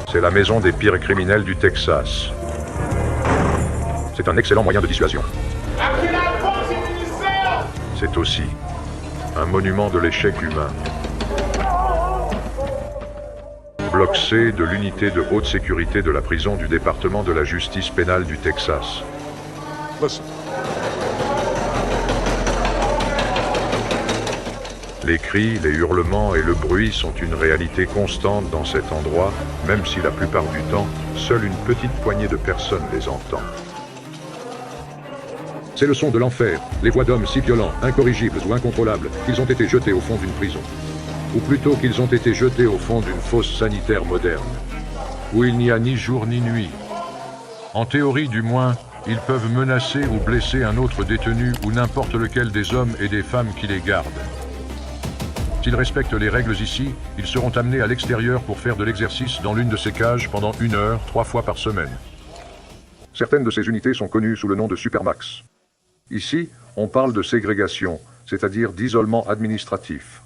C'est la maison des pires criminels du Texas. C'est un excellent moyen de dissuasion. C'est aussi un monument de l'échec humain. Bloc C de l'unité de haute sécurité de la prison du département de la justice pénale du Texas. Les cris, les hurlements et le bruit sont une réalité constante dans cet endroit, même si la plupart du temps, seule une petite poignée de personnes les entend. C'est le son de l'enfer, les voix d'hommes si violents, incorrigibles ou incontrôlables qu'ils ont été jetés au fond d'une prison. Ou plutôt qu'ils ont été jetés au fond d'une fosse sanitaire moderne, où il n'y a ni jour ni nuit. En théorie du moins, ils peuvent menacer ou blesser un autre détenu ou n'importe lequel des hommes et des femmes qui les gardent. S'ils respectent les règles ici, ils seront amenés à l'extérieur pour faire de l'exercice dans l'une de ces cages pendant 1 heure, 3 fois par semaine. Certaines de ces unités sont connues sous le nom de Supermax. Ici, on parle de ségrégation, c'est-à-dire d'isolement administratif.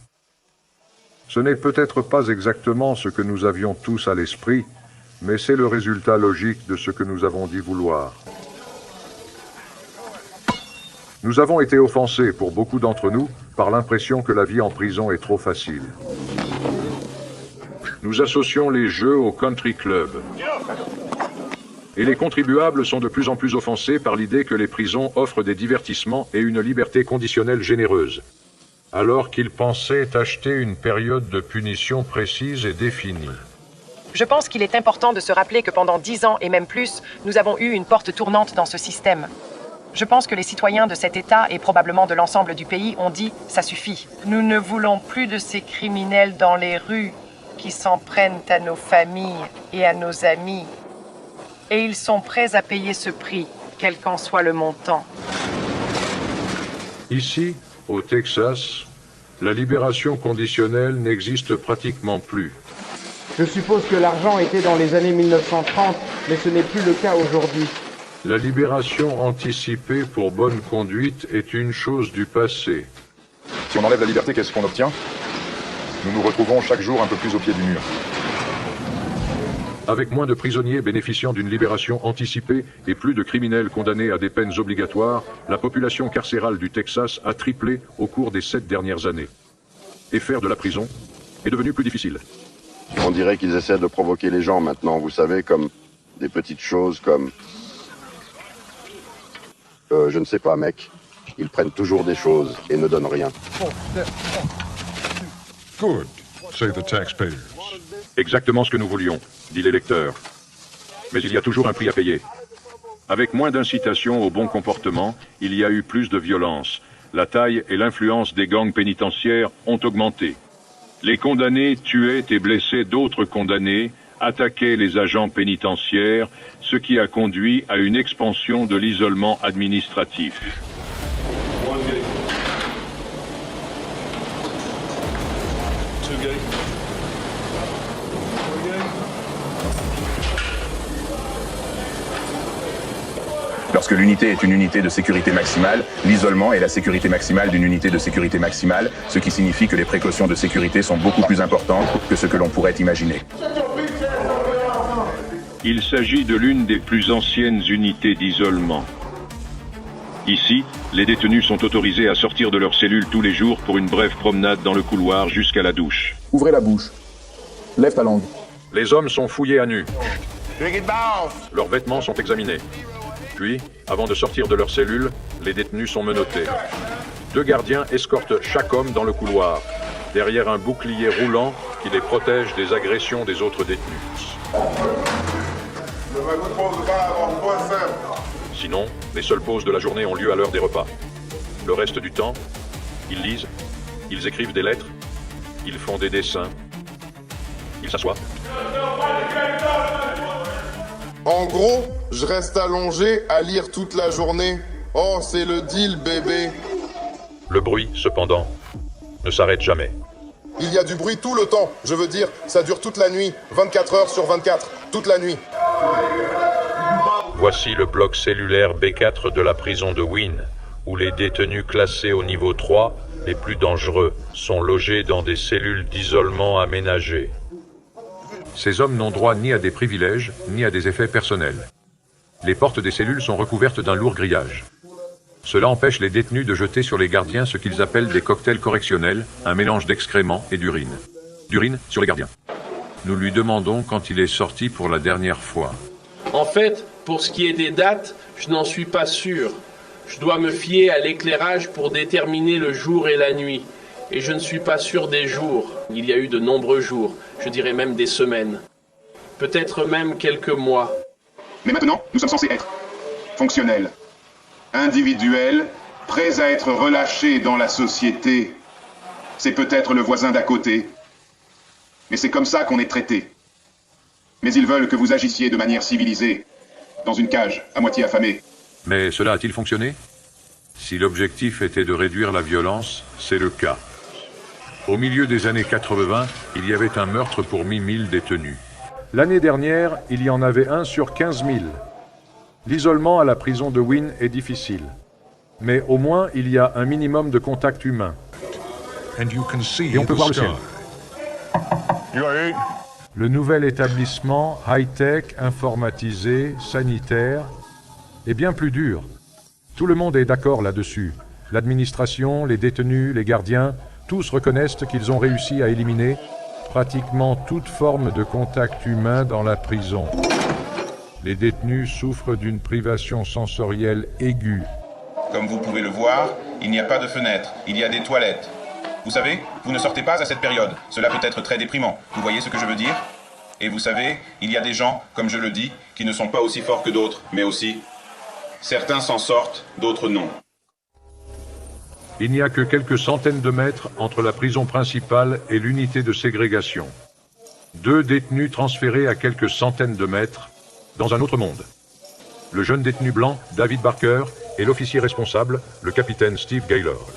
Ce n'est peut-être pas exactement ce que nous avions tous à l'esprit, mais c'est le résultat logique de ce que nous avons dit vouloir. Nous avons été offensés, pour beaucoup d'entre nous, par l'impression que la vie en prison est trop facile. Nous associons les jeux au country club. Et les contribuables sont de plus en plus offensés par l'idée que les prisons offrent des divertissements et une liberté conditionnelle généreuse, alors qu'ils pensaient acheter une période de punition précise et définie. Je pense qu'il est important de se rappeler que pendant 10 ans et même plus, nous avons eu une porte tournante dans ce système. Je pense que les citoyens de cet État et probablement de l'ensemble du pays ont dit « ça suffit ». Nous ne voulons plus de ces criminels dans les rues qui s'en prennent à nos familles et à nos amis. Et ils sont prêts à payer ce prix, quel qu'en soit le montant. Ici, au Texas, la libération conditionnelle n'existe pratiquement plus. Je suppose que l'argent était dans les années 1930, mais ce n'est plus le cas aujourd'hui. La libération anticipée pour bonne conduite est une chose du passé. Si on enlève la liberté, qu'est-ce qu'on obtient? Nous nous retrouvons chaque jour un peu plus au pied du mur. Avec moins de prisonniers bénéficiant d'une libération anticipée et plus de criminels condamnés à des peines obligatoires, la population carcérale du Texas a triplé au cours des 7 dernières années. Et faire de la prison est devenu plus difficile. On dirait qu'ils essaient de provoquer les gens maintenant, vous savez, comme des petites choses comme... je ne sais pas, mec. Ils prennent toujours des choses et ne donnent rien. Good, say the taxpayers. Exactement ce que nous voulions, dit l'électeur. Mais il y a toujours un prix à payer. Avec moins d'incitation au bon comportement, il y a eu plus de violence. La taille et l'influence des gangs pénitentiaires ont augmenté. Les condamnés tuaient et blessaient d'autres condamnés, attaquaient les agents pénitentiaires, ce qui a conduit à une expansion de l'isolement administratif. Lorsque l'unité est une unité de sécurité maximale, l'isolement est la sécurité maximale d'une unité de sécurité maximale, ce qui signifie que les précautions de sécurité sont beaucoup plus importantes que ce que l'on pourrait imaginer. Il s'agit de l'une des plus anciennes unités d'isolement. Ici, les détenus sont autorisés à sortir de leur cellule tous les jours pour une brève promenade dans le couloir jusqu'à la douche. Ouvrez la bouche. Lève ta langue. Les hommes sont fouillés à nu. Leurs vêtements sont examinés. Puis, avant de sortir de leur cellule, les détenus sont menottés. 2 gardiens escortent chaque homme dans le couloir, derrière un bouclier roulant qui les protège des agressions des autres détenus. Sinon, les seules pauses de la journée ont lieu à l'heure des repas. Le reste du temps, ils lisent, ils écrivent des lettres, ils font des dessins, ils s'assoient. En gros, je reste allongé à lire toute la journée. Oh, c'est le deal, bébé. Le bruit, cependant, ne s'arrête jamais. Il y a du bruit tout le temps. Je veux dire, ça dure toute la nuit. 24 heures sur 24. Toute la nuit. Voici le bloc cellulaire B4 de la prison de Wynne, où les détenus classés au niveau 3, les plus dangereux, sont logés dans des cellules d'isolement aménagées. Ces hommes n'ont droit ni à des privilèges, ni à des effets personnels. Les portes des cellules sont recouvertes d'un lourd grillage. Cela empêche les détenus de jeter sur les gardiens ce qu'ils appellent des cocktails correctionnels, un mélange d'excréments et d'urine. D'urine sur les gardiens. Nous lui demandons quand il est sorti pour la dernière fois. En fait, pour ce qui est des dates, je n'en suis pas sûr. Je dois me fier à l'éclairage pour déterminer le jour et la nuit. Et je ne suis pas sûr des jours. Il y a eu de nombreux jours, je dirais même des semaines. Peut-être même quelques mois. Mais maintenant, nous sommes censés être fonctionnels, individuels, prêts à être relâchés dans la société. C'est peut-être le voisin d'à côté, mais c'est comme ça qu'on est traité. Mais ils veulent que vous agissiez de manière civilisée, dans une cage, à moitié affamée. Mais cela a-t-il fonctionné? Si l'objectif était de réduire la violence, c'est le cas. Au milieu des années 80, il y avait un meurtre pour 1000 détenus. L'année dernière, il y en avait un sur 15 000. L'isolement à la prison de Wynne est difficile. Mais au moins, il y a un minimum de contact humain. Et on peut voir le ciel. Le nouvel établissement, high-tech, informatisé, sanitaire, est bien plus dur. Tout le monde est d'accord là-dessus. L'administration, les détenus, les gardiens, tous reconnaissent qu'ils ont réussi à éliminer pratiquement toute forme de contact humain dans la prison. Les détenus souffrent d'une privation sensorielle aiguë. Comme vous pouvez le voir, il n'y a pas de fenêtre, il y a des toilettes. Vous savez, vous ne sortez pas à cette période. Cela peut être très déprimant. Vous voyez ce que je veux dire? Et vous savez, il y a des gens, comme je le dis, qui ne sont pas aussi forts que d'autres, mais aussi... Certains s'en sortent, d'autres non. Il n'y a que quelques centaines de mètres entre la prison principale et l'unité de ségrégation. 2 détenus transférés à quelques centaines de mètres, dans un autre monde. Le jeune détenu blanc, David Barker, et l'officier responsable, le capitaine Steve Gaylord.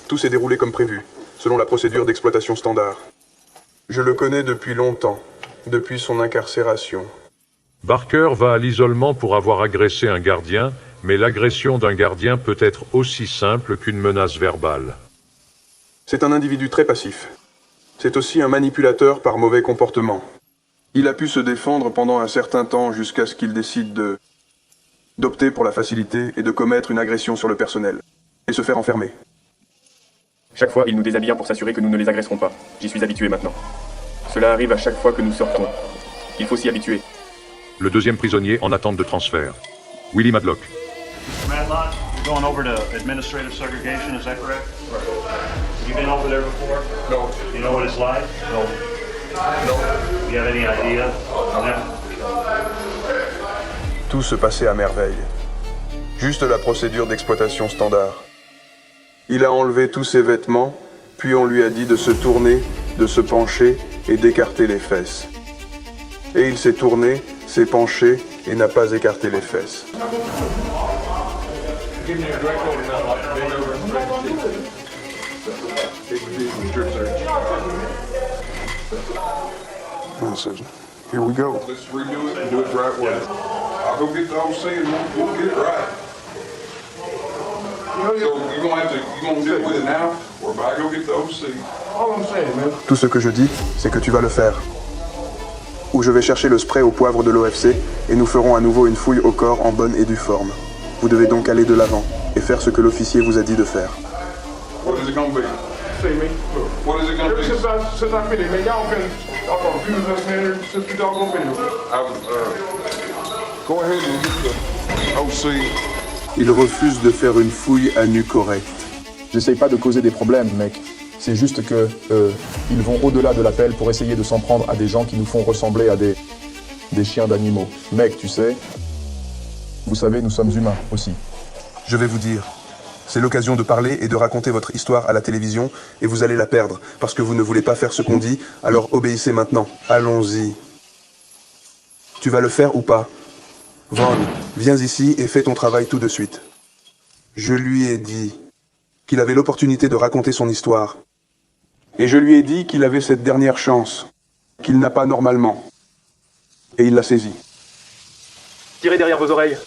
Tout s'est déroulé comme prévu, selon la procédure d'exploitation standard. Je le connais depuis longtemps, depuis son incarcération. Barker va à l'isolement pour avoir agressé un gardien, mais l'agression d'un gardien peut être aussi simple qu'une menace verbale. C'est un individu très passif. C'est aussi un manipulateur par mauvais comportement. Il a pu se défendre pendant un certain temps jusqu'à ce qu'il décide d'opter pour la facilité et de commettre une agression sur le personnel, et se faire enfermer. Chaque fois, il nous déshabille pour s'assurer que nous ne les agresserons pas. J'y suis habitué maintenant. Cela arrive à chaque fois que nous sortons. Il faut s'y habituer. Le deuxième prisonnier en attente de transfert, Willie Madlock. Madlock, you're going over to administrative segregation, is that correct? Right. You been over there before? No. You know what it's like? No. No. You have any idea? Tout se passait à merveille. Juste la procédure d'exploitation standard. Il a enlevé tous ses vêtements, puis on lui a dit de se tourner, de se pencher et d'écarter les fesses. Et il s'est tourné, s'est penché et n'a pas écarté les fesses. Here we go. Let's redo it and do it the right way. I'll go get the OC and we'll get it right. So you're gonna deal with it now, or if I go get the OC. All I'm saying, man. Tout ce que je dis, c'est que tu vas le faire. Ou je vais chercher le spray au poivre de l'OFC et nous ferons à nouveau une fouille au corps en bonne et due forme. Vous devez donc aller de l'avant et faire ce que l'officier vous a dit de faire. What is it gonna be? See me? What is it gonna be? Since I finished, man, y'all been abusing us, man, since we don't go video. Go ahead and get the OC. Il refuse de faire une fouille à nu correct. J'essaye pas de causer des problèmes, mec. C'est juste que ils vont au-delà de l'appel pour essayer de s'en prendre à des gens qui nous font ressembler à des chiens d'animaux. Mec, tu sais, vous savez, nous sommes humains aussi. Je vais vous dire, c'est l'occasion de parler et de raconter votre histoire à la télévision et vous allez la perdre parce que vous ne voulez pas faire ce qu'on dit, alors obéissez maintenant. Allons-y. Tu vas le faire ou pas? Vaughn, viens ici et fais ton travail tout de suite. Je lui ai dit qu'il avait l'opportunité de raconter son histoire. Et je lui ai dit qu'il avait cette dernière chance, qu'il n'a pas normalement. Et il l'a saisie. Tirez derrière vos oreilles.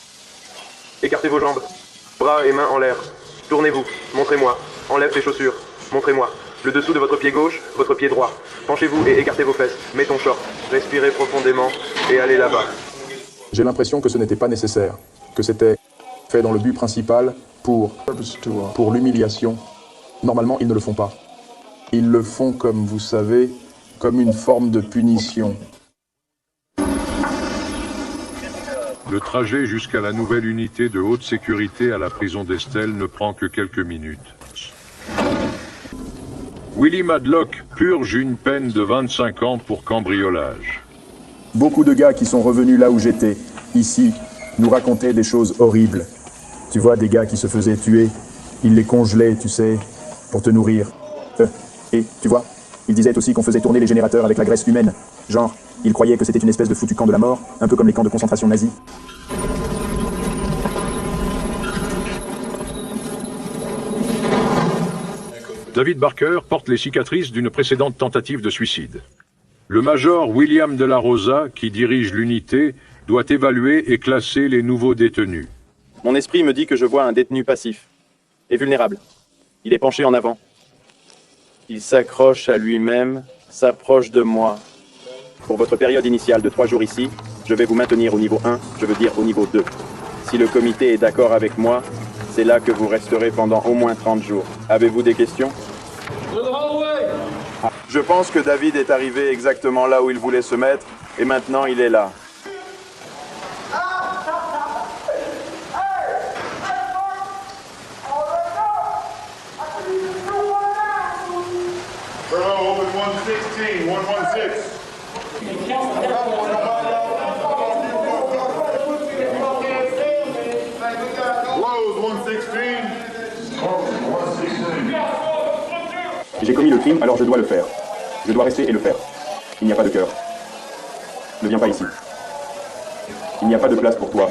Écartez vos jambes. Bras et mains en l'air. Tournez-vous. Montrez-moi. Enlève les chaussures. Montrez-moi. Le dessous de votre pied gauche, votre pied droit. Penchez-vous et écartez vos fesses. Mets ton short. Respirez profondément et allez là-bas. J'ai l'impression que ce n'était pas nécessaire, que c'était fait dans le but principal pour l'humiliation. Normalement, ils ne le font pas. Ils le font, comme vous savez, comme une forme de punition. Le trajet jusqu'à la nouvelle unité de haute sécurité à la prison d'Estelle ne prend que quelques minutes. Willie Madlock purge une peine de 25 ans pour cambriolage. Beaucoup de gars qui sont revenus là où j'étais, ici, nous racontaient des choses horribles. Tu vois, des gars qui se faisaient tuer, ils les congelaient, tu sais, pour te nourrir. Et, tu vois, ils disaient aussi qu'on faisait tourner les générateurs avec la graisse humaine. Genre, ils croyaient que c'était une espèce de foutu camp de la mort, un peu comme les camps de concentration nazis. David Barker porte les cicatrices d'une précédente tentative de suicide. Le major William De La Rosa, qui dirige l'unité, doit évaluer et classer les nouveaux détenus. Mon esprit me dit que je vois un détenu passif et vulnérable. Il est penché en avant. Il s'accroche à lui-même, s'approche de moi. Pour votre période initiale de 3 jours ici, je vais vous maintenir au niveau 1, je veux dire au niveau 2. Si le comité est d'accord avec moi, c'est là que vous resterez pendant au moins 30 jours. Avez-vous des questions? Je pense que David est arrivé exactement là où il voulait se mettre, et maintenant il est là. Bro, open 116, 116. J'ai commis le crime, alors je dois le faire. Je dois rester et le faire. Il n'y a pas de cœur. Ne viens pas ici. Il n'y a pas de place pour toi.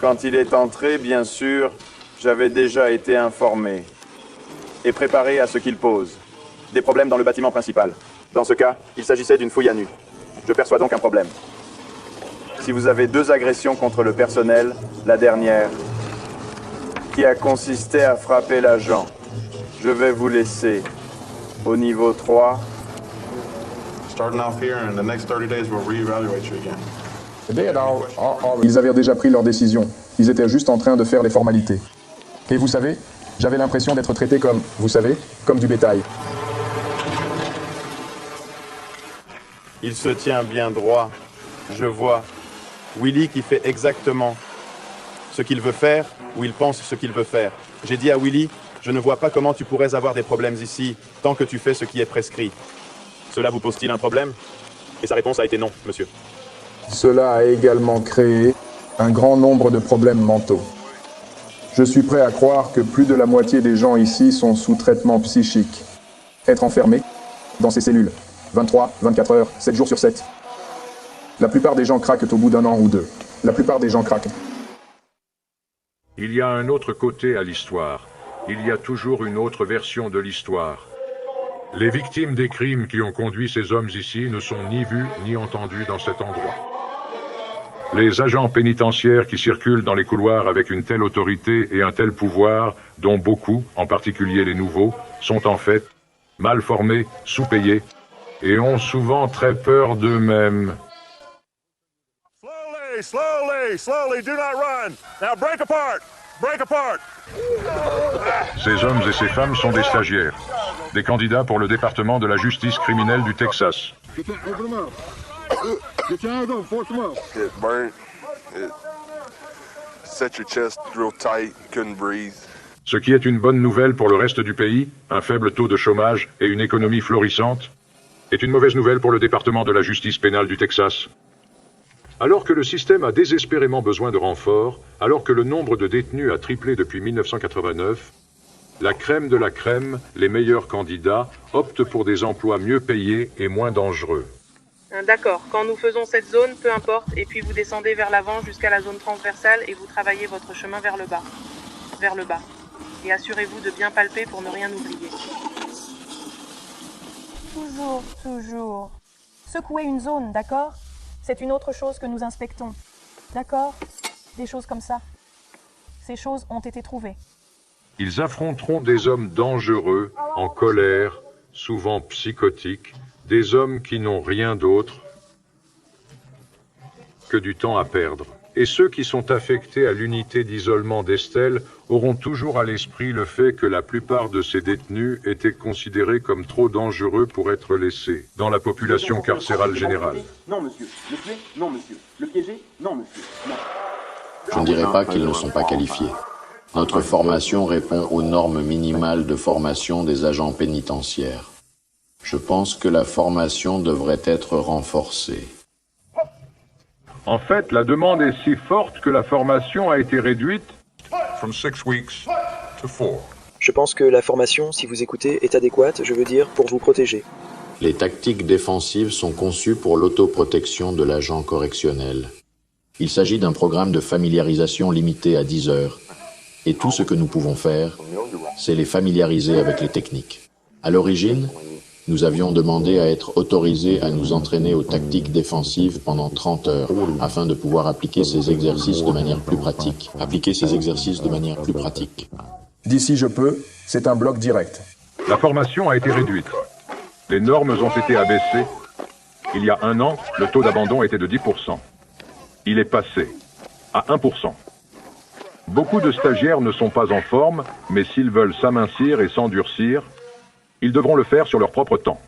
Quand il est entré, bien sûr, j'avais déjà été informé et préparé à ce qu'il pose. Des problèmes dans le bâtiment principal. Dans ce cas, il s'agissait d'une fouille à nu. Je perçois donc un problème. Si vous avez 2 agressions contre le personnel, la dernière, qui a consisté à frapper l'agent, je vais vous laisser au niveau 3. Starting off here, and the next 30 days we'll reevaluate you again. Ils avaient déjà pris leur décision. Ils étaient juste en train de faire les formalités. Et vous savez, j'avais l'impression d'être traité comme, vous savez, comme du bétail. Il se tient bien droit. Je vois Willie qui fait exactement ce qu'il veut faire ou il pense ce qu'il veut faire. J'ai dit à Willie, je ne vois pas comment tu pourrais avoir des problèmes ici tant que tu fais ce qui est prescrit. Cela vous pose-t-il un problème? Et sa réponse a été non, monsieur. Cela a également créé un grand nombre de problèmes mentaux. Je suis prêt à croire que plus de la moitié des gens ici sont sous traitement psychique. Être enfermés dans ces cellules, 23, 24 heures, 7 jours sur 7. La plupart des gens craquent au bout d'1 an ou 2. La plupart des gens craquent. Il y a un autre côté à l'histoire. Il y a toujours une autre version de l'histoire. Les victimes des crimes qui ont conduit ces hommes ici ne sont ni vues ni entendues dans cet endroit. Les agents pénitentiaires qui circulent dans les couloirs avec une telle autorité et un tel pouvoir, dont beaucoup, en particulier les nouveaux, sont en fait mal formés, sous-payés, et ont souvent très peur d'eux-mêmes. Slowly, slowly, do not run. Now break apart, break apart. Ces hommes et ces femmes sont des stagiaires, des candidats pour le département de la justice criminelle du Texas. Get your hands up, force them up. It burnt. It set your chest real tight, couldn't breathe. Ce qui est une bonne nouvelle pour le reste du pays, un faible taux de chômage et une économie florissante, est une mauvaise nouvelle pour le département de la justice pénale du Texas. Alors que le système a désespérément besoin de renforts, alors que le nombre de détenus a triplé depuis 1989, la crème de la crème, les meilleurs candidats, optent pour des emplois mieux payés et moins dangereux. D'accord, quand nous faisons cette zone, peu importe, et puis vous descendez vers l'avant jusqu'à la zone transversale et vous travaillez votre chemin vers le bas. Vers le bas. Et assurez-vous de bien palper pour ne rien oublier. Toujours. Secouer une zone, d'accord? C'est une autre chose que nous inspectons. D'accord? Des choses comme ça. Ces choses ont été trouvées. Ils affronteront des hommes dangereux, en colère, souvent psychotiques, des hommes qui n'ont rien d'autre que du temps à perdre. Et ceux qui sont affectés à l'unité d'isolement d'Estelle auront toujours à l'esprit le fait que la plupart de ces détenus étaient considérés comme trop dangereux pour être laissés dans la population carcérale générale. Non, monsieur. Le tuer? Non, monsieur. Le piéger? Non, monsieur. Non. Je ne dirais pas qu'ils ne sont pas qualifiés. Notre formation répond aux normes minimales de formation des agents pénitentiaires. Je pense que la formation devrait être renforcée. En fait, la demande est si forte que la formation a été réduite from 6 weeks to 4. Je pense que la formation, si vous écoutez, est adéquate, je veux dire, pour vous protéger. Les tactiques défensives sont conçues pour l'autoprotection de l'agent correctionnel. Il s'agit d'un programme de familiarisation limité à 10 heures. Et tout ce que nous pouvons faire, c'est les familiariser avec les techniques. À l'origine, nous avions demandé à être autorisés à nous entraîner aux tactiques défensives pendant 30 heures, afin de pouvoir appliquer ces exercices de manière plus pratique. D'ici je peux, c'est un bloc direct. La formation a été réduite. Les normes ont été abaissées. Il y a 1 an, le taux d'abandon était de 10%. Il est passé à 1%. Beaucoup de stagiaires ne sont pas en forme, mais s'ils veulent s'amincir et s'endurcir, ils devront le faire sur leur propre temps.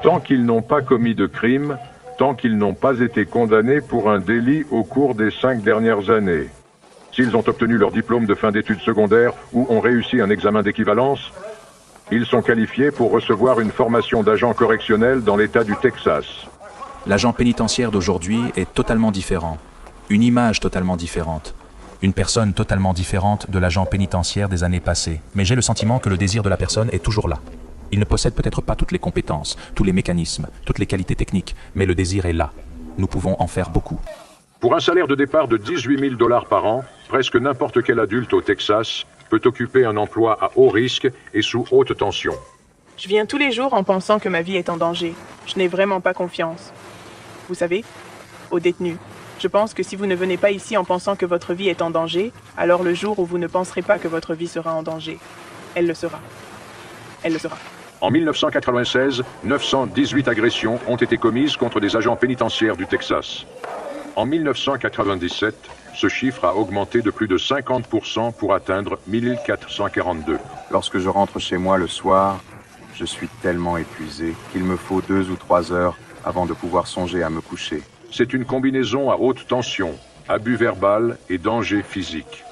Tant qu'ils n'ont pas commis de crime, tant qu'ils n'ont pas été condamnés pour un délit au cours des 5 dernières années. S'ils ont obtenu leur diplôme de fin d'études secondaires ou ont réussi un examen d'équivalence, ils sont qualifiés pour recevoir une formation d'agent correctionnel dans l'État du Texas. L'agent pénitentiaire d'aujourd'hui est totalement différent. Une image totalement différente. Une personne totalement différente de l'agent pénitentiaire des années passées. Mais j'ai le sentiment que le désir de la personne est toujours là. Il ne possède peut-être pas toutes les compétences, tous les mécanismes, toutes les qualités techniques, mais le désir est là. Nous pouvons en faire beaucoup. Pour un salaire de départ de $18 000 par an, presque n'importe quel adulte au Texas peut occuper un emploi à haut risque et sous haute tension. Je viens tous les jours en pensant que ma vie est en danger. Je n'ai vraiment pas confiance. Vous savez, aux détenus. Je pense que si vous ne venez pas ici en pensant que votre vie est en danger, alors le jour où vous ne penserez pas que votre vie sera en danger, elle le sera. Elle le sera. En 1996, 918 agressions ont été commises contre des agents pénitentiaires du Texas. En 1997, ce chiffre a augmenté de plus de 50% pour atteindre 1442. Lorsque je rentre chez moi le soir, je suis tellement épuisé qu'il me faut 2 ou 3 heures avant de pouvoir songer à me coucher. C'est une combinaison à haute tension, abus verbal et danger physique.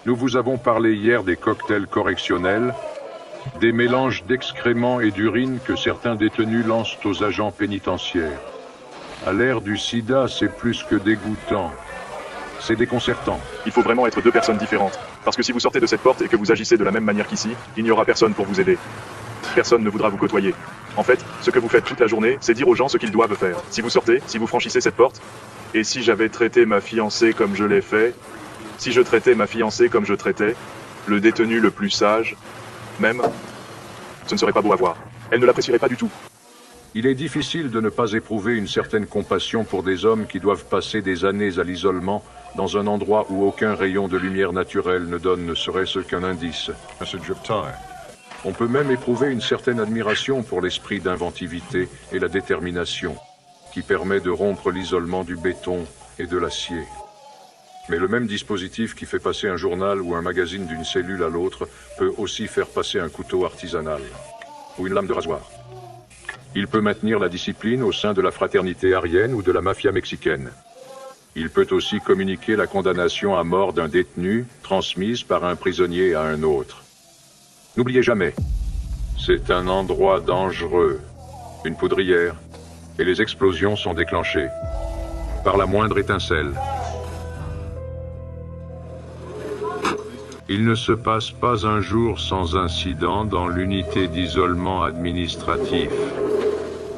Nous vous avons parlé hier des cocktails correctionnels, des mélanges d'excréments et d'urine que certains détenus lancent aux agents pénitentiaires. À l'ère du sida, c'est plus que dégoûtant. C'est déconcertant. Il faut vraiment être 2 personnes différentes. Parce que si vous sortez de cette porte et que vous agissez de la même manière qu'ici, il n'y aura personne pour vous aider. Personne ne voudra vous côtoyer. En fait, ce que vous faites toute la journée, c'est dire aux gens ce qu'ils doivent faire. Si vous sortez, si vous franchissez cette porte, et si j'avais traité ma fiancée comme je l'ai fait, si je traitais ma fiancée comme je traitais, le détenu le plus sage, même, ce ne serait pas beau à voir. Elle ne l'apprécierait pas du tout. Il est difficile de ne pas éprouver une certaine compassion pour des hommes qui doivent passer des années à l'isolement dans un endroit où aucun rayon de lumière naturelle ne donne ne serait-ce qu'un indice. On peut même éprouver une certaine admiration pour l'esprit d'inventivité et la détermination qui permet de rompre l'isolement du béton et de l'acier. Mais le même dispositif qui fait passer un journal ou un magazine d'une cellule à l'autre peut aussi faire passer un couteau artisanal ou une lame de rasoir. Il peut maintenir la discipline au sein de la fraternité aryenne ou de la mafia mexicaine. Il peut aussi communiquer la condamnation à mort d'un détenu transmise par un prisonnier à un autre. N'oubliez jamais, c'est un endroit dangereux, une poudrière, et les explosions sont déclenchées par la moindre étincelle. Il ne se passe pas un jour sans incident dans l'unité d'isolement administratif.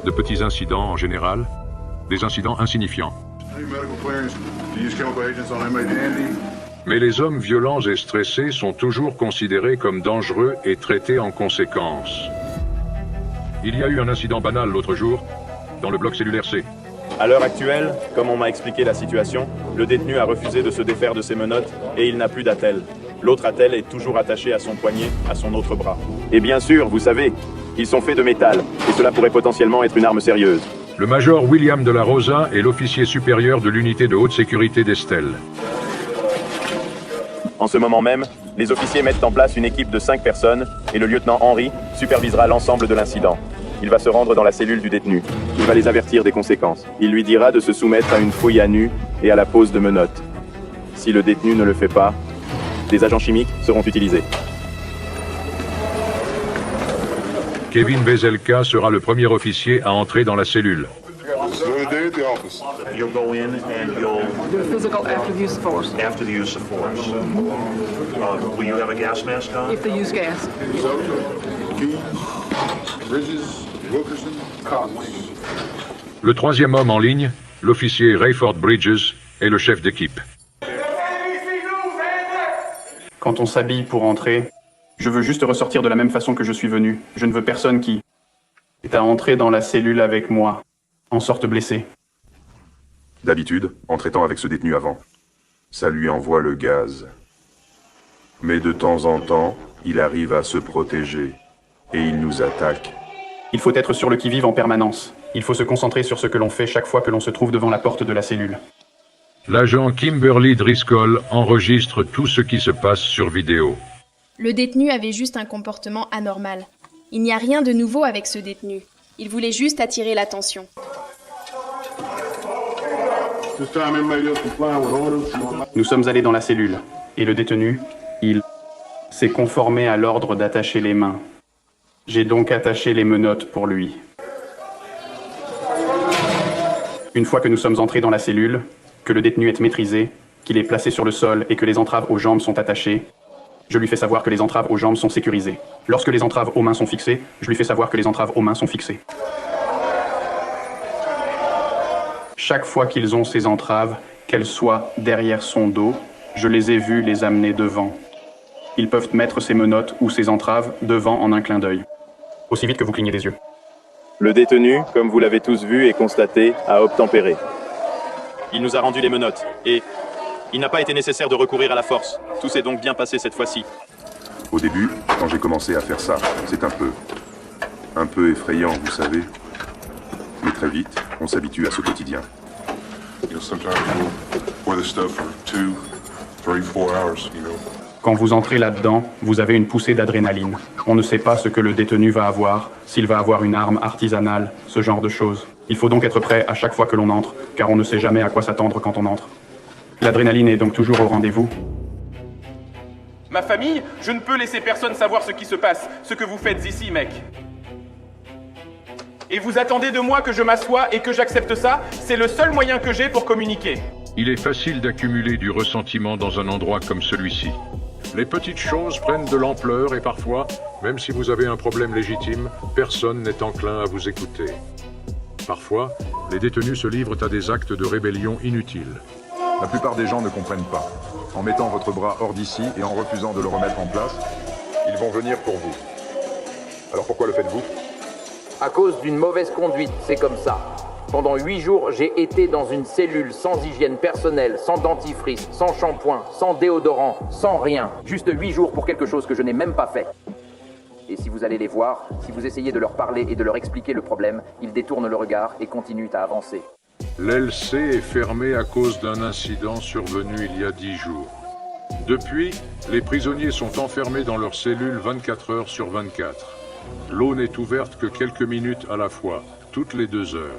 De petits incidents en général, des incidents insignifiants. Mais les hommes violents et stressés sont toujours considérés comme dangereux et traités en conséquence. Il y a eu un incident banal l'autre jour, dans le bloc cellulaire C. À l'heure actuelle, comme on m'a expliqué la situation, le détenu a refusé de se défaire de ses menottes et il n'a plus d'attelle. L'autre attelle est toujours attachée à son poignet, à son autre bras. Et bien sûr, vous savez, ils sont faits de métal, et cela pourrait potentiellement être une arme sérieuse. Le major William de la Rosa est l'officier supérieur de l'unité de haute sécurité d'Estelle. En ce moment même, les officiers mettent en place une équipe de 5 personnes et le lieutenant Henry supervisera l'ensemble de l'incident. Il va se rendre dans la cellule du détenu. Il va les avertir des conséquences. Il lui dira de se soumettre à une fouille à nu et à la pose de menottes. Si le détenu ne le fait pas, des agents chimiques seront utilisés. Kevin Veselka sera le premier officier à entrer dans la cellule. You'll go in and you'll do physical after the use of force. After the use of force. Will you have a gas mask on? If they use gas. Le troisième homme en ligne, l'officier Rayford Bridges, est le chef d'équipe. Quand on s'habille pour entrer, je veux juste ressortir de la même façon que je suis venu. Je ne veux personne qui est à entrer dans la cellule avec moi, en sorte blessé. D'habitude, en traitant avec ce détenu avant, ça lui envoie le gaz. Mais de temps en temps, il arrive à se protéger, et il nous attaque. Il faut être sur le qui-vive en permanence. Il faut se concentrer sur ce que l'on fait chaque fois que l'on se trouve devant la porte de la cellule. L'agent Kimberly Driscoll enregistre tout ce qui se passe sur vidéo. Le détenu avait juste un comportement anormal. Il n'y a rien de nouveau avec ce détenu. Il voulait juste attirer l'attention. Nous sommes allés dans la cellule, et le détenu, il s'est conformé à l'ordre d'attacher les mains. J'ai donc attaché les menottes pour lui. Une fois que nous sommes entrés dans la cellule, que le détenu est maîtrisé, qu'il est placé sur le sol et que les entraves aux jambes sont attachées, je lui fais savoir que les entraves aux jambes sont sécurisées. Lorsque les entraves aux mains sont fixées, je lui fais savoir que les entraves aux mains sont fixées. Chaque fois qu'ils ont ces entraves, qu'elles soient derrière son dos, je les ai vus les amener devant. Ils peuvent mettre ces menottes ou ces entraves devant en un clin d'œil. Aussi vite que vous clignez des yeux. Le détenu, comme vous l'avez tous vu et constaté, a obtempéré. Il nous a rendu les menottes, et il n'a pas été nécessaire de recourir à la force. Tout s'est donc bien passé cette fois-ci. Au début, quand j'ai commencé à faire ça, c'est un peu effrayant, vous savez. Mais très vite, on s'habitue à ce quotidien. Quand vous entrez là-dedans, vous avez une poussée d'adrénaline. On ne sait pas ce que le détenu va avoir, s'il va avoir une arme artisanale, ce genre de choses. Il faut donc être prêt à chaque fois que l'on entre, car on ne sait jamais à quoi s'attendre quand on entre. L'adrénaline est donc toujours au rendez-vous. Ma famille, je ne peux laisser personne savoir ce qui se passe, ce que vous faites ici, mec. Et vous attendez de moi que je m'assoie et que j'accepte ça? C'est le seul moyen que j'ai pour communiquer. Il est facile d'accumuler du ressentiment dans un endroit comme celui-ci. Les petites choses prennent de l'ampleur et parfois, même si vous avez un problème légitime, personne n'est enclin à vous écouter. Parfois, les détenus se livrent à des actes de rébellion inutiles. La plupart des gens ne comprennent pas. En mettant votre bras hors d'ici et en refusant de le remettre en place, ils vont venir pour vous. Alors pourquoi le faites-vous? À cause d'une mauvaise conduite, c'est comme ça. Pendant 8 jours, j'ai été dans une cellule sans hygiène personnelle, sans dentifrice, sans shampoing, sans déodorant, sans rien. Juste 8 jours pour quelque chose que je n'ai même pas fait. Et si vous allez les voir, si vous essayez de leur parler et de leur expliquer le problème, ils détournent le regard et continuent à avancer. L'LC est fermé à cause d'un incident survenu il y a 10 jours. Depuis, les prisonniers sont enfermés dans leurs cellules 24 heures sur 24. L'eau n'est ouverte que quelques minutes à la fois, toutes les 2 heures.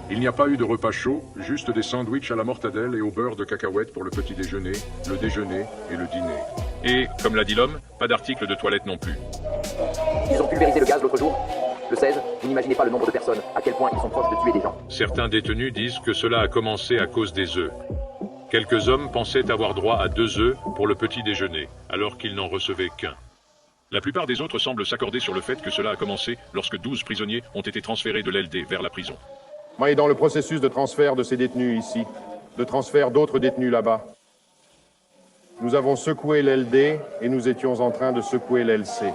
Il n'y a pas eu de repas chaud, juste des sandwichs à la mortadelle et au beurre de cacahuètes pour le petit déjeuner, le déjeuner et le dîner. Et, comme l'a dit l'homme, pas d'article de toilette non plus. Ils ont pulvérisé le gaz l'autre jour. Le 16, vous n'imaginez pas le nombre de personnes, à quel point ils sont proches de tuer des gens. Certains détenus disent que cela a commencé à cause des œufs. Quelques hommes pensaient avoir droit à 2 œufs pour le petit déjeuner, alors qu'ils n'en recevaient qu'un. La plupart des autres semblent s'accorder sur le fait que cela a commencé lorsque 12 prisonniers ont été transférés de l'LD vers la prison. Moi, et dans le processus de transfert de ces détenus ici, de transfert d'autres détenus là-bas, nous avons secoué l'LD et nous étions en train de secouer l'LC.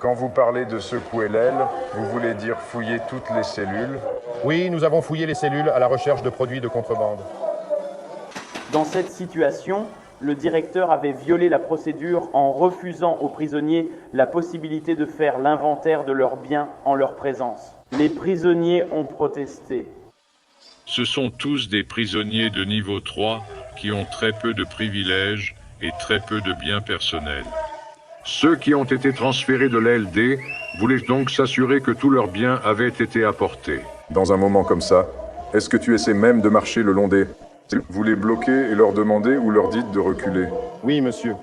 Quand vous parlez de secouer l'aile, vous voulez dire fouiller toutes les cellules? Oui, nous avons fouillé les cellules à la recherche de produits de contrebande. Dans cette situation, le directeur avait violé la procédure en refusant aux prisonniers la possibilité de faire l'inventaire de leurs biens en leur présence. Les prisonniers ont protesté. Ce sont tous des prisonniers de niveau 3 qui ont très peu de privilèges et très peu de biens personnels. Ceux qui ont été transférés de l'LD voulaient donc s'assurer que tous leurs biens avaient été apportés. Dans un moment comme ça, est-ce que tu essaies même de marcher le long des... Vous les bloquez et leur demandez ou leur dites de reculer? Oui, monsieur.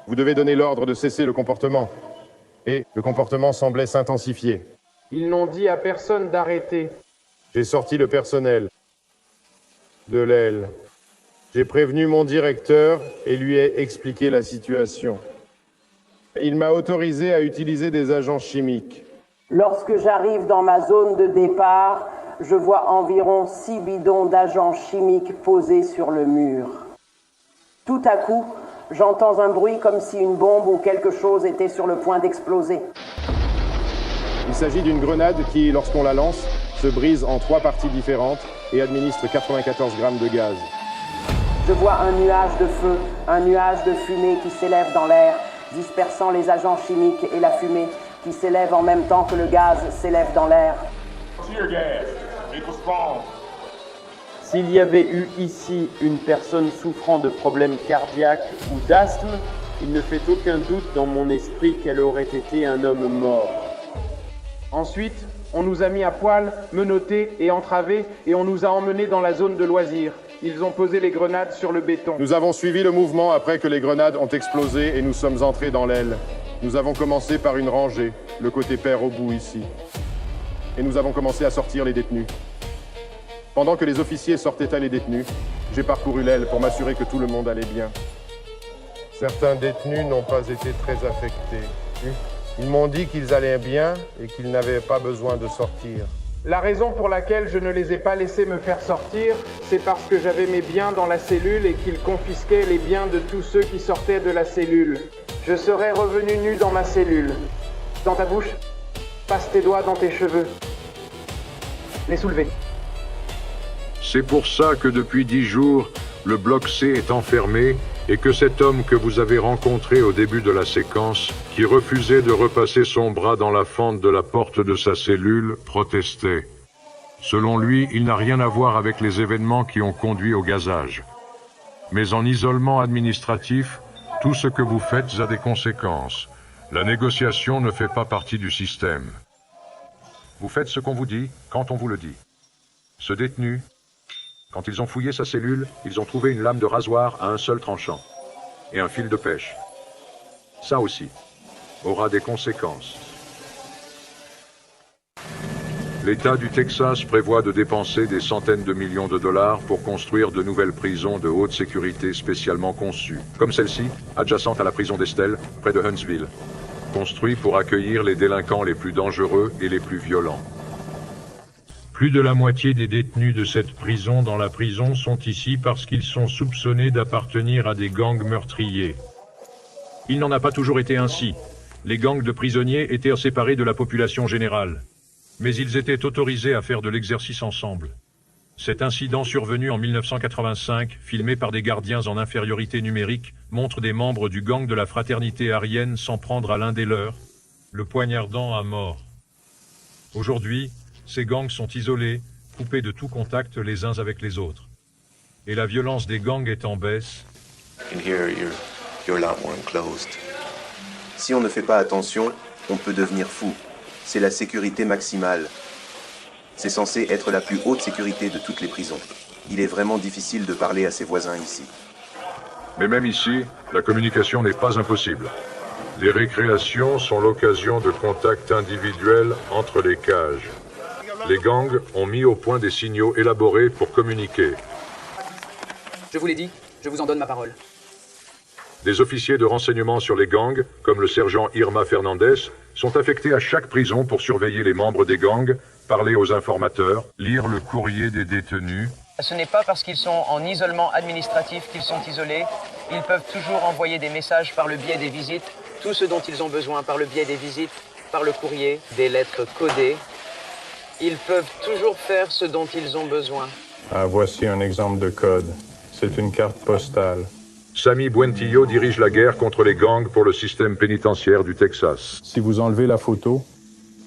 Vous devez donner l'ordre de cesser le comportement. Et le comportement semblait s'intensifier. Ils n'ont dit à personne d'arrêter. J'ai sorti le personnel de l'aile. J'ai prévenu mon directeur et lui ai expliqué la situation. Il m'a autorisé à utiliser des agents chimiques. Lorsque j'arrive dans ma zone de départ, je vois environ 6 bidons d'agents chimiques posés sur le mur. Tout à coup, j'entends un bruit comme si une bombe ou quelque chose était sur le point d'exploser. Il s'agit d'une grenade qui, lorsqu'on la lance, se brise en 3 parties différentes et administre 94 grammes de gaz. Je vois un nuage de feu, un nuage de fumée qui s'élève dans l'air, dispersant les agents chimiques et la fumée qui s'élève en même temps que le gaz s'élève dans l'air. S'il y avait eu ici une personne souffrant de problèmes cardiaques ou d'asthme, il ne fait aucun doute dans mon esprit qu'elle aurait été un homme mort. Ensuite, on nous a mis à poil, menottés et entravés, et on nous a emmenés dans la zone de loisirs. Ils ont posé les grenades sur le béton. Nous avons suivi le mouvement après que les grenades ont explosé et nous sommes entrés dans l'aile. Nous avons commencé par une rangée, le côté pair au bout ici. Et nous avons commencé à sortir les détenus. Pendant que les officiers sortaient les détenus, j'ai parcouru l'aile pour m'assurer que tout le monde allait bien. Certains détenus n'ont pas été très affectés. Ils m'ont dit qu'ils allaient bien et qu'ils n'avaient pas besoin de sortir. La raison pour laquelle je ne les ai pas laissés me faire sortir, c'est parce que j'avais mes biens dans la cellule et qu'ils confisquaient les biens de tous ceux qui sortaient de la cellule. Je serais revenu nu dans ma cellule. Dans ta bouche, passe tes doigts dans tes cheveux. Les soulever. C'est pour ça que depuis 10 jours, le bloc C est enfermé et que cet homme que vous avez rencontré au début de la séquence, qui refusait de repasser son bras dans la fente de la porte de sa cellule, protestait. Selon lui, il n'a rien à voir avec les événements qui ont conduit au gazage. Mais en isolement administratif, tout ce que vous faites a des conséquences. La négociation ne fait pas partie du système. Vous faites ce qu'on vous dit, quand on vous le dit. Ce détenu, quand ils ont fouillé sa cellule, ils ont trouvé une lame de rasoir à un seul tranchant et un fil de pêche. Ça aussi aura des conséquences. L'État du Texas prévoit de dépenser des centaines de millions de dollars pour construire de nouvelles prisons de haute sécurité spécialement conçues, comme celle-ci, adjacente à la prison d'Estelle, près de Huntsville, construite pour accueillir les délinquants les plus dangereux et les plus violents. Plus de la moitié des détenus de cette prison dans la prison sont ici parce qu'ils sont soupçonnés d'appartenir à des gangs meurtriers. Il n'en a pas toujours été ainsi. Les gangs de prisonniers étaient séparés de la population générale. Mais ils étaient autorisés à faire de l'exercice ensemble. Cet incident survenu en 1985, filmé par des gardiens en infériorité numérique, montre des membres du gang de la fraternité aryenne s'en prendre à l'un des leurs, le poignardant à mort. Aujourd'hui, ces gangs sont isolés, coupés de tout contact les uns avec les autres. Et la violence des gangs est en baisse. Si on ne fait pas attention, on peut devenir fou. C'est la sécurité maximale. C'est censé être la plus haute sécurité de toutes les prisons. Il est vraiment difficile de parler à ses voisins ici. Mais même ici, la communication n'est pas impossible. Les récréations sont l'occasion de contacts individuels entre les cages. Les gangs ont mis au point des signaux élaborés pour communiquer. Je vous l'ai dit, je vous en donne ma parole. Des officiers de renseignement sur les gangs, comme le sergent Irma Fernandez, sont affectés à chaque prison pour surveiller les membres des gangs, parler aux informateurs, lire le courrier des détenus. Ce n'est pas parce qu'ils sont en isolement administratif qu'ils sont isolés. Ils peuvent toujours envoyer des messages par le biais des visites, tout ce dont ils ont besoin par le biais des visites, par le courrier, des lettres codées. Ils peuvent toujours faire ce dont ils ont besoin. Ah, voici un exemple de code. C'est une carte postale. Sammy Buentillo dirige la guerre contre les gangs pour le système pénitentiaire du Texas. Si vous enlevez la photo,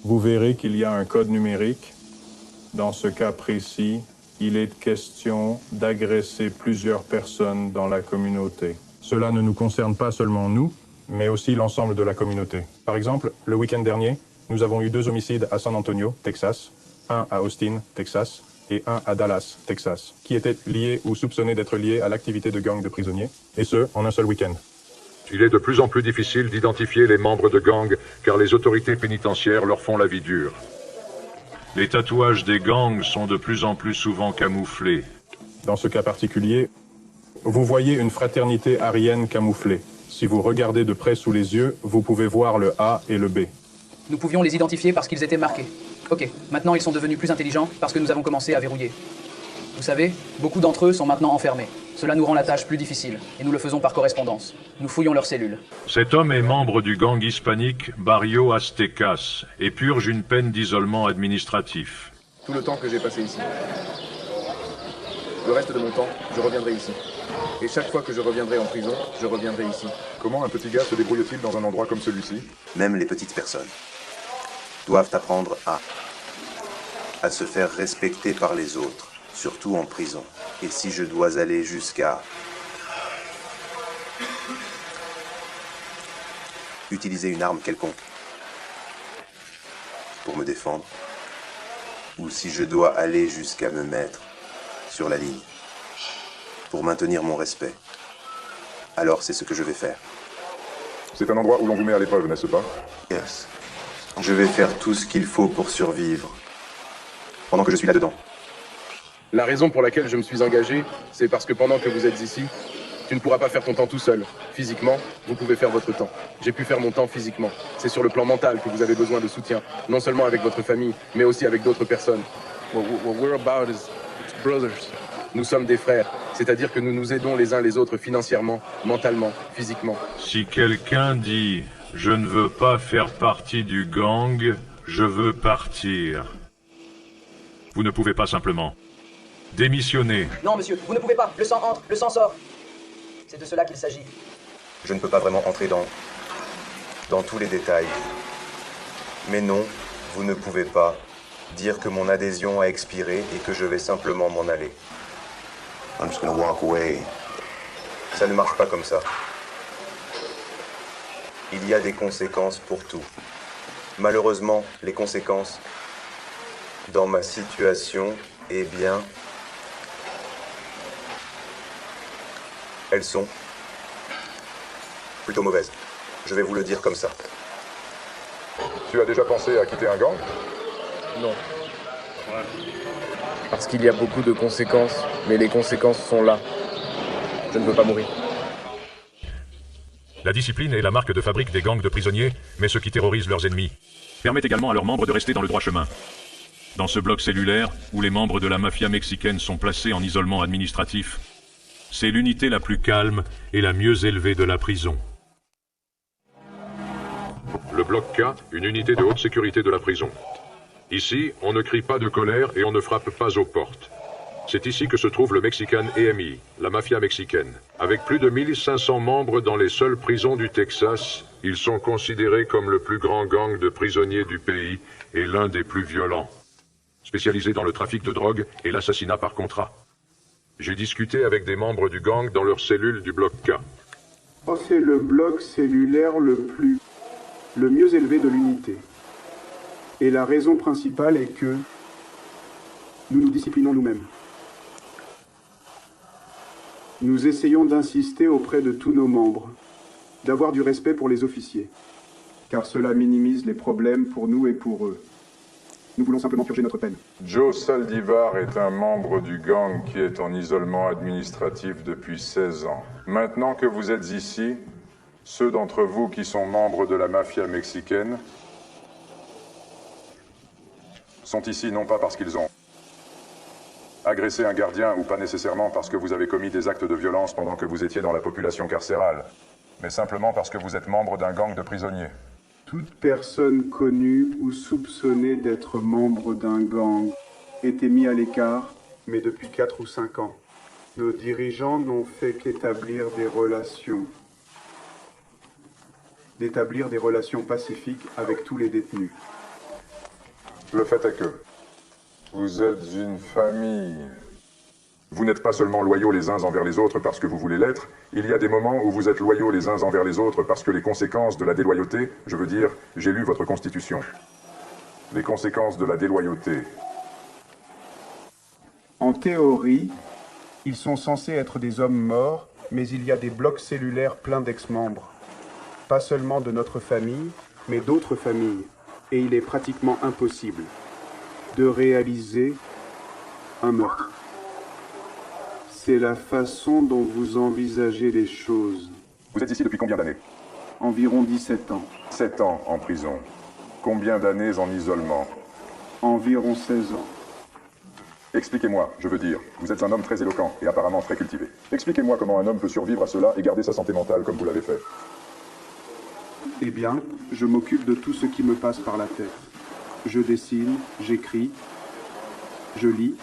vous verrez qu'il y a un code numérique. Dans ce cas précis, il est question d'agresser plusieurs personnes dans la communauté. Cela ne nous concerne pas seulement nous, mais aussi l'ensemble de la communauté. Par exemple, le week-end dernier, nous avons eu 2 homicides à San Antonio, Texas, un à Austin, Texas, et un à Dallas, Texas, qui étaient liés ou soupçonnés d'être liés à l'activité de gangs de prisonniers, et ce, en un seul week-end. Il est de plus en plus difficile d'identifier les membres de gangs, car les autorités pénitentiaires leur font la vie dure. Les tatouages des gangs sont de plus en plus souvent camouflés. Dans ce cas particulier, vous voyez une fraternité aryenne camouflée. Si vous regardez de près sous les yeux, vous pouvez voir le A et le B. Nous pouvions les identifier parce qu'ils étaient marqués. Ok, maintenant ils sont devenus plus intelligents parce que nous avons commencé à verrouiller. Vous savez, beaucoup d'entre eux sont maintenant enfermés. Cela nous rend la tâche plus difficile, et nous le faisons par correspondance. Nous fouillons leurs cellules. Cet homme est membre du gang hispanique Barrio Aztecas et purge une peine d'isolement administratif. Tout le temps que j'ai passé ici. Le reste de mon temps, je reviendrai ici. Et chaque fois que je reviendrai en prison, je reviendrai ici. Comment un petit gars se débrouille-t-il dans un endroit comme celui-ci? Même les petites personnes doivent apprendre à se faire respecter par les autres, surtout en prison. Et si je dois aller jusqu'à utiliser une arme quelconque pour me défendre, ou si je dois aller jusqu'à me mettre sur la ligne pour maintenir mon respect, alors c'est ce que je vais faire. C'est un endroit où l'on vous met à l'épreuve, n'est-ce pas? Yes. Je vais faire tout ce qu'il faut pour survivre pendant que je suis là-dedans. La raison pour laquelle je me suis engagé, c'est parce que pendant que vous êtes ici, tu ne pourras pas faire ton temps tout seul. Physiquement, vous pouvez faire votre temps. J'ai pu faire mon temps physiquement. C'est sur le plan mental que vous avez besoin de soutien, non seulement avec votre famille, mais aussi avec d'autres personnes. What we're about is brothers. Nous sommes des frères, c'est-à-dire que nous nous aidons les uns les autres financièrement, mentalement, physiquement. Si quelqu'un dit « Je ne veux pas faire partie du gang, je veux partir », vous ne pouvez pas simplement démissionner. Non, monsieur, vous ne pouvez pas. Le sang entre, le sang sort. C'est de cela qu'il s'agit. Je ne peux pas vraiment entrer dans tous les détails. Mais non, vous ne pouvez pas dire que mon adhésion a expiré et que je vais simplement m'en aller. I'm just gonna walk away. Ça ne marche pas comme ça. Il y a des conséquences pour tout. Malheureusement, les conséquences dans ma situation, eh bien, elles sont plutôt mauvaises. Je vais vous le dire comme ça. Tu as déjà pensé à quitter un gang? Non. Parce qu'il y a beaucoup de conséquences, mais les conséquences sont là. Je ne veux pas mourir. La discipline est la marque de fabrique des gangs de prisonniers, mais ce qui terrorise leurs ennemis permet également à leurs membres de rester dans le droit chemin. Dans ce bloc cellulaire, où les membres de la mafia mexicaine sont placés en isolement administratif, c'est l'unité la plus calme et la mieux élevée de la prison. Le bloc K, une unité de haute sécurité de la prison. Ici, on ne crie pas de colère et on ne frappe pas aux portes. C'est ici que se trouve le Mexican EMI, la mafia mexicaine. Avec plus de 1500 membres dans les seules prisons du Texas, ils sont considérés comme le plus grand gang de prisonniers du pays et l'un des plus violents. Spécialisé dans le trafic de drogue et l'assassinat par contrat. J'ai discuté avec des membres du gang dans leur cellule du bloc K. Oh, c'est le bloc cellulaire le mieux élevé de l'unité. Et la raison principale est que nous nous disciplinons nous-mêmes. Nous essayons d'insister auprès de tous nos membres, d'avoir du respect pour les officiers, car cela minimise les problèmes pour nous et pour eux. Nous voulons simplement purger notre peine. Joe Saldivar est un membre du gang qui est en isolement administratif depuis 16 ans. Maintenant que vous êtes ici, ceux d'entre vous qui sont membres de la mafia mexicaine sont ici non pas parce qu'ils ont agressé un gardien ou pas nécessairement parce que vous avez commis des actes de violence pendant que vous étiez dans la population carcérale, mais simplement parce que vous êtes membre d'un gang de prisonniers. Toute personne connue ou soupçonnée d'être membre d'un gang était mise à l'écart, mais depuis 4 ou 5 ans. Nos dirigeants n'ont fait qu'établir des relations. D'établir des relations pacifiques avec tous les détenus. Le fait est que vous êtes une famille. Vous n'êtes pas seulement loyaux les uns envers les autres parce que vous voulez l'être, il y a des moments où vous êtes loyaux les uns envers les autres parce que les conséquences de la déloyauté, je veux dire, j'ai lu votre constitution. Les conséquences de la déloyauté. En théorie, ils sont censés être des hommes morts, mais il y a des blocs cellulaires pleins d'ex-membres. Pas seulement de notre famille, mais d'autres familles. Et il est pratiquement impossible de réaliser un meurtre. C'est la façon dont vous envisagez les choses. Vous êtes ici depuis combien d'années? Environ 17 ans. 7 ans en prison. Combien d'années en isolement? Environ 16 ans. Expliquez-moi, je veux dire, vous êtes un homme très éloquent et apparemment très cultivé. Expliquez-moi comment un homme peut survivre à cela et garder sa santé mentale comme vous l'avez fait. Eh bien, je m'occupe de tout ce qui me passe par la tête. Je dessine, j'écris, je lis,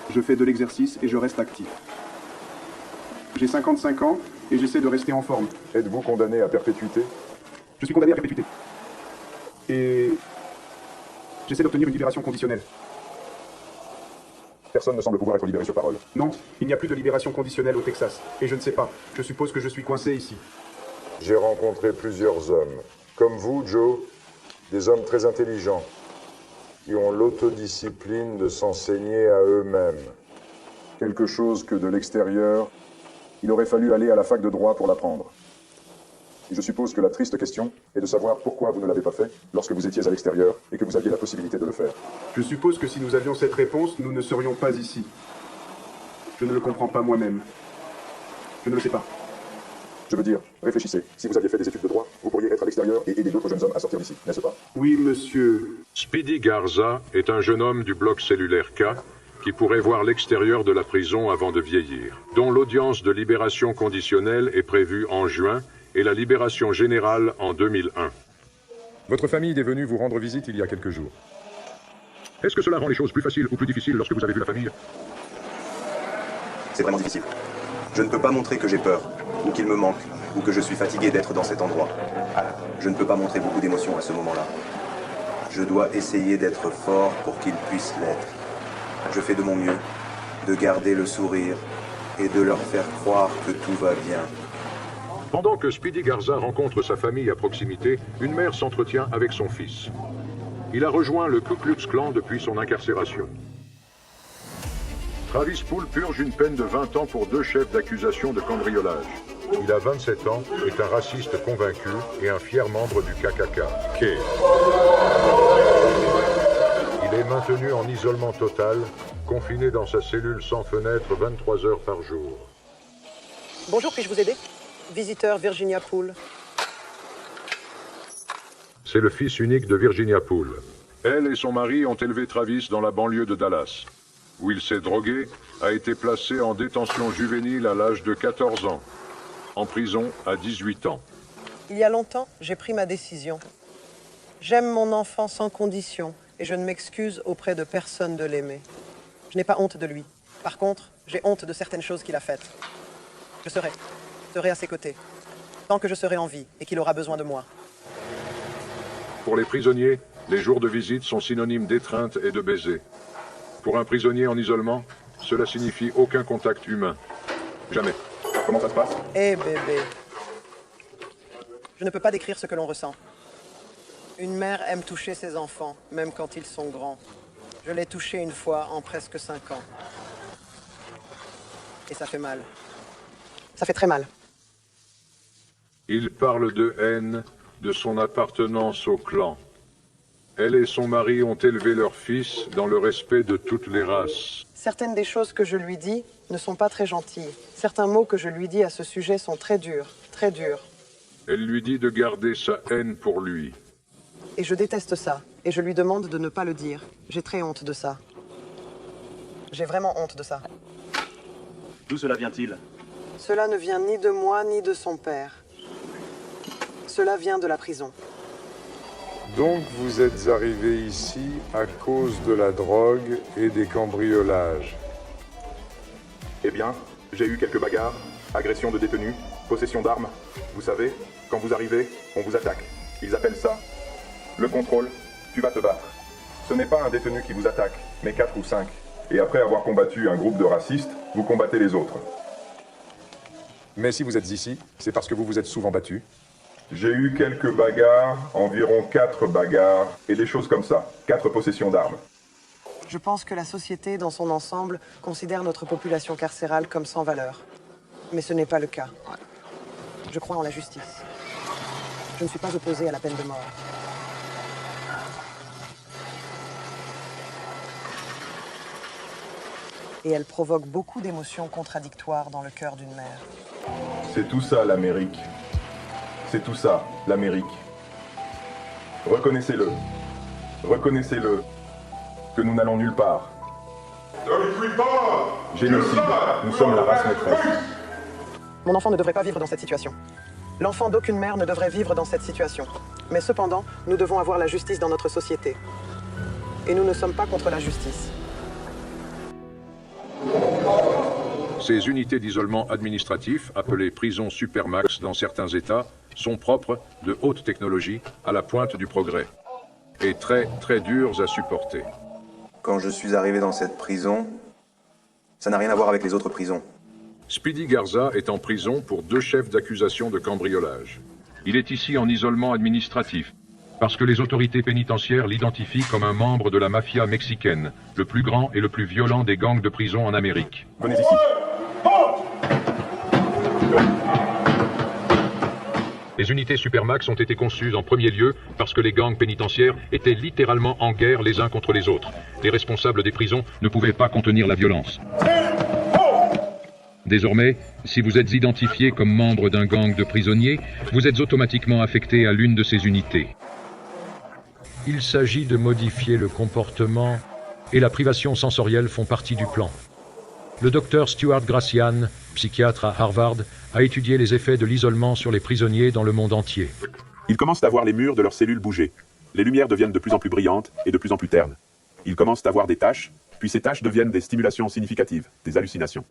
je fais de l'exercice et je reste actif. J'ai 55 ans et j'essaie de rester en forme. Êtes-vous condamné à perpétuité? Je suis condamné à perpétuité. Et j'essaie d'obtenir une libération conditionnelle. Personne ne semble pouvoir être libéré sur parole. Non, il n'y a plus de libération conditionnelle au Texas. Et je ne sais pas. Je suppose que je suis coincé ici. J'ai rencontré plusieurs hommes, comme vous, Joe, des hommes très intelligents, qui ont l'autodiscipline de s'enseigner à eux-mêmes. Quelque chose que de l'extérieur, il aurait fallu aller à la fac de droit pour l'apprendre. Et je suppose que la triste question est de savoir pourquoi vous ne l'avez pas fait lorsque vous étiez à l'extérieur et que vous aviez la possibilité de le faire. Je suppose que si nous avions cette réponse, nous ne serions pas ici. Je ne le comprends pas moi-même. Je ne le sais pas. Je veux dire, réfléchissez. Si vous aviez fait des études de droit, vous pourriez être à l'extérieur et aider d'autres jeunes hommes à sortir d'ici, n'est-ce pas? Oui, monsieur. Speedy Garza est un jeune homme du bloc cellulaire K qui pourrait voir l'extérieur de la prison avant de vieillir, dont l'audience de libération conditionnelle est prévue en juin et la libération générale en 2001. Votre famille est venue vous rendre visite il y a quelques jours. Est-ce que cela rend les choses plus faciles ou plus difficiles lorsque vous avez vu la famille? C'est vraiment difficile. Je ne peux pas montrer que j'ai peur, ou qu'il me manque, ou que je suis fatigué d'être dans cet endroit. Je ne peux pas montrer beaucoup d'émotions à ce moment-là. Je dois essayer d'être fort pour qu'ils puissent l'être. Je fais de mon mieux, de garder le sourire et de leur faire croire que tout va bien. Pendant que Speedy Garza rencontre sa famille à proximité, une mère s'entretient avec son fils. Il a rejoint le Ku Klux Klan depuis son incarcération. Travis Poole purge une peine de 20 ans pour 2 chefs d'accusation de cambriolage. Il a 27 ans, est un raciste convaincu et un fier membre du KKK. Il est maintenu en isolement total, confiné dans sa cellule sans fenêtre 23 heures par jour. Bonjour, puis-je vous aider? Visiteur Virginia Poole. C'est le fils unique de Virginia Poole. Elle et son mari ont élevé Travis dans la banlieue de Dallas, où il s'est drogué, a été placé en détention juvénile à l'âge de 14 ans, en prison à 18 ans. Il y a longtemps, j'ai pris ma décision. J'aime mon enfant sans condition et je ne m'excuse auprès de personne de l'aimer. Je n'ai pas honte de lui. Par contre, j'ai honte de certaines choses qu'il a faites. Je serai à ses côtés, tant que je serai en vie et qu'il aura besoin de moi. Pour les prisonniers, les jours de visite sont synonymes d'étreinte et de baiser. Pour un prisonnier en isolement, cela signifie aucun contact humain. Jamais. Comment ça se passe? Eh bébé. Je ne peux pas décrire ce que l'on ressent. Une mère aime toucher ses enfants, même quand ils sont grands. Je l'ai touché une fois en presque 5 ans. Et ça fait mal. Ça fait très mal. Il parle de haine, de son appartenance au clan. Elle et son mari ont élevé leur fils dans le respect de toutes les races. Certaines des choses que je lui dis ne sont pas très gentilles. Certains mots que je lui dis à ce sujet sont très durs, très durs. Elle lui dit de garder sa haine pour lui. Et je déteste ça. Et je lui demande de ne pas le dire. J'ai très honte de ça. J'ai vraiment honte de ça. D'où cela vient-il? Cela ne vient ni de moi ni de son père. Cela vient de la prison. Donc vous êtes arrivé ici à cause de la drogue et des cambriolages. Eh bien, j'ai eu quelques bagarres, agressions de détenus, possession d'armes. Vous savez, quand vous arrivez, on vous attaque. Ils appellent ça le contrôle. Tu vas te battre. Ce n'est pas un détenu qui vous attaque, mais 4 ou 5. Et après avoir combattu un groupe de racistes, vous combattez les autres. Mais si vous êtes ici, c'est parce que vous vous êtes souvent battu. J'ai eu quelques bagarres, environ 4 bagarres, et des choses comme ça. 4 possessions d'armes. Je pense que la société, dans son ensemble, considère notre population carcérale comme sans valeur. Mais ce n'est pas le cas. Je crois en la justice. Je ne suis pas opposé à la peine de mort. Et elle provoque beaucoup d'émotions contradictoires dans le cœur d'une mère. C'est tout ça, l'Amérique. C'est tout ça, l'Amérique. Reconnaissez-le. Reconnaissez-le. Que nous n'allons nulle part. Génocide. Nous sommes la race maîtresse. Mon enfant ne devrait pas vivre dans cette situation. L'enfant d'aucune mère ne devrait vivre dans cette situation. Mais cependant, nous devons avoir la justice dans notre société. Et nous ne sommes pas contre la justice. Ces unités d'isolement administratif, appelées prisons supermax dans certains États, sont propres, de haute technologie, à la pointe du progrès. Et très, très dures à supporter. Quand je suis arrivé dans cette prison, ça n'a rien à voir avec les autres prisons. Speedy Garza est en prison pour 2 chefs d'accusation de cambriolage. Il est ici en isolement administratif, parce que les autorités pénitentiaires l'identifient comme un membre de la mafia mexicaine, le plus grand et le plus violent des gangs de prison en Amérique. Venez ici. Les unités Supermax ont été conçues en premier lieu parce que les gangs pénitentiaires étaient littéralement en guerre les uns contre les autres. Les responsables des prisons ne pouvaient pas contenir la violence. Désormais, si vous êtes identifié comme membre d'un gang de prisonniers, vous êtes automatiquement affecté à l'une de ces unités. Il s'agit de modifier le comportement et la privation sensorielle font partie du plan. Le docteur Stuart Gracian, psychiatre à Harvard, a étudié les effets de l'isolement sur les prisonniers dans le monde entier. Ils commencent à voir les murs de leurs cellules bouger. Les lumières deviennent de plus en plus brillantes et de plus en plus ternes. Ils commencent à voir des taches, puis ces taches deviennent des stimulations significatives, des hallucinations.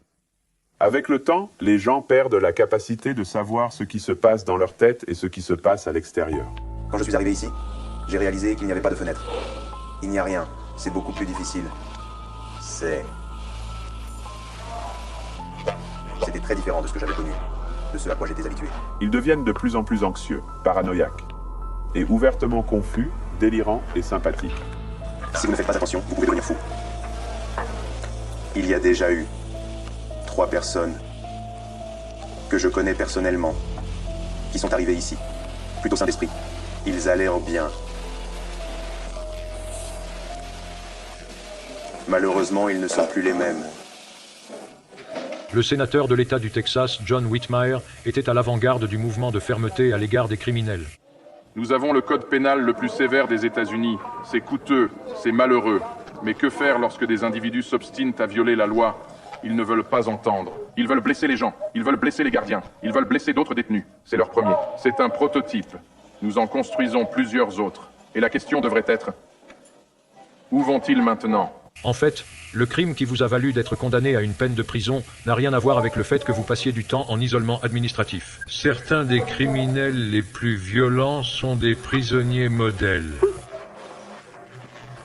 Avec le temps, les gens perdent la capacité de savoir ce qui se passe dans leur tête et ce qui se passe à l'extérieur. Quand je suis arrivé ici, j'ai réalisé qu'il n'y avait pas de fenêtre. Il n'y a rien. C'est beaucoup plus difficile. C'était très différent de ce que j'avais connu, de ce à quoi j'étais habitué. Ils deviennent de plus en plus anxieux, paranoïaques, et ouvertement confus, délirants et sympathiques. Si vous ne faites pas attention, vous pouvez devenir fou. Il y a déjà eu 3 personnes que je connais personnellement qui sont arrivées ici, plutôt sains d'esprit. Ils allaient en bien. Malheureusement, ils ne sont plus les mêmes. Le sénateur de l'État du Texas, John Whitmire, était à l'avant-garde du mouvement de fermeté à l'égard des criminels. Nous avons le code pénal le plus sévère des États-Unis. C'est coûteux, c'est malheureux. Mais que faire lorsque des individus s'obstinent à violer la loi? Ils ne veulent pas entendre. Ils veulent blesser les gens. Ils veulent blesser les gardiens. Ils veulent blesser d'autres détenus. C'est leur premier. C'est un prototype. Nous en construisons plusieurs autres. Et la question devrait être... Où vont-ils maintenant? En fait, le crime qui vous a valu d'être condamné à une peine de prison n'a rien à voir avec le fait que vous passiez du temps en isolement administratif. Certains des criminels les plus violents sont des prisonniers modèles.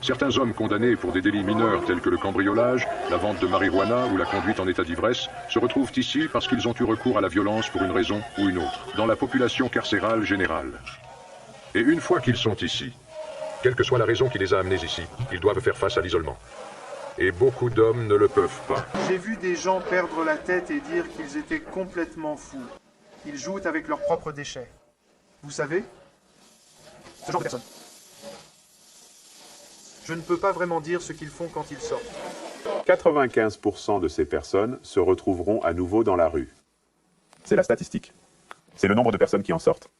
Certains hommes condamnés pour des délits mineurs tels que le cambriolage, la vente de marijuana ou la conduite en état d'ivresse se retrouvent ici parce qu'ils ont eu recours à la violence pour une raison ou une autre, dans la population carcérale générale. Et une fois qu'ils sont ici, quelle que soit la raison qui les a amenés ici, ils doivent faire face à l'isolement. Et beaucoup d'hommes ne le peuvent pas. J'ai vu des gens perdre la tête et dire qu'ils étaient complètement fous. Ils jouent avec leurs propres déchets. Vous savez? Ce genre de personnes. Je ne peux pas vraiment dire ce qu'ils font quand ils sortent. 95% de ces personnes se retrouveront à nouveau dans la rue. C'est la statistique. C'est le nombre de personnes qui en sortent.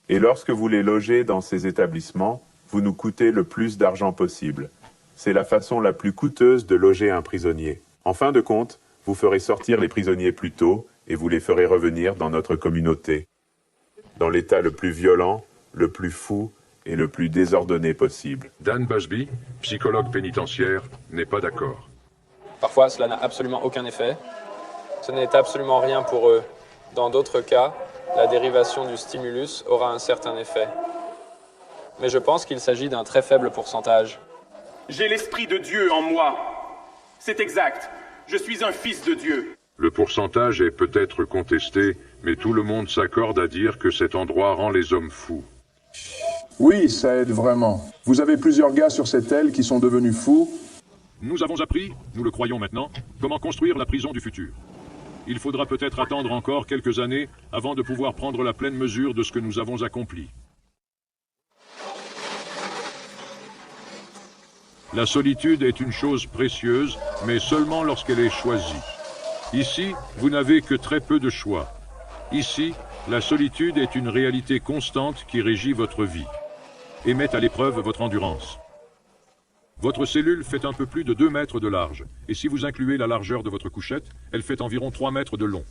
Et lorsque vous les logez dans ces établissements, vous nous coûtez le plus d'argent possible. C'est la façon la plus coûteuse de loger un prisonnier. En fin de compte, vous ferez sortir les prisonniers plus tôt et vous les ferez revenir dans notre communauté, dans l'état le plus violent, le plus fou et le plus désordonné possible. Dan Busby, psychologue pénitentiaire, n'est pas d'accord. Parfois, cela n'a absolument aucun effet. Ce n'est absolument rien pour eux. Dans d'autres cas, la dérivation du stimulus aura un certain effet. Mais je pense qu'il s'agit d'un très faible pourcentage. J'ai l'Esprit de Dieu en moi. C'est exact. Je suis un fils de Dieu. Le pourcentage est peut-être contesté, mais tout le monde s'accorde à dire que cet endroit rend les hommes fous. Oui, ça aide vraiment. Vous avez plusieurs gars sur cette aile qui sont devenus fous. Nous avons appris, nous le croyons maintenant, comment construire la prison du futur. Il faudra peut-être attendre encore quelques années avant de pouvoir prendre la pleine mesure de ce que nous avons accompli. La solitude est une chose précieuse, mais seulement lorsqu'elle est choisie. Ici, vous n'avez que très peu de choix. Ici, la solitude est une réalité constante qui régit votre vie et met à l'épreuve votre endurance. Votre cellule fait un peu plus de 2 mètres de large, et si vous incluez la largeur de votre couchette, elle fait environ 3 mètres de long.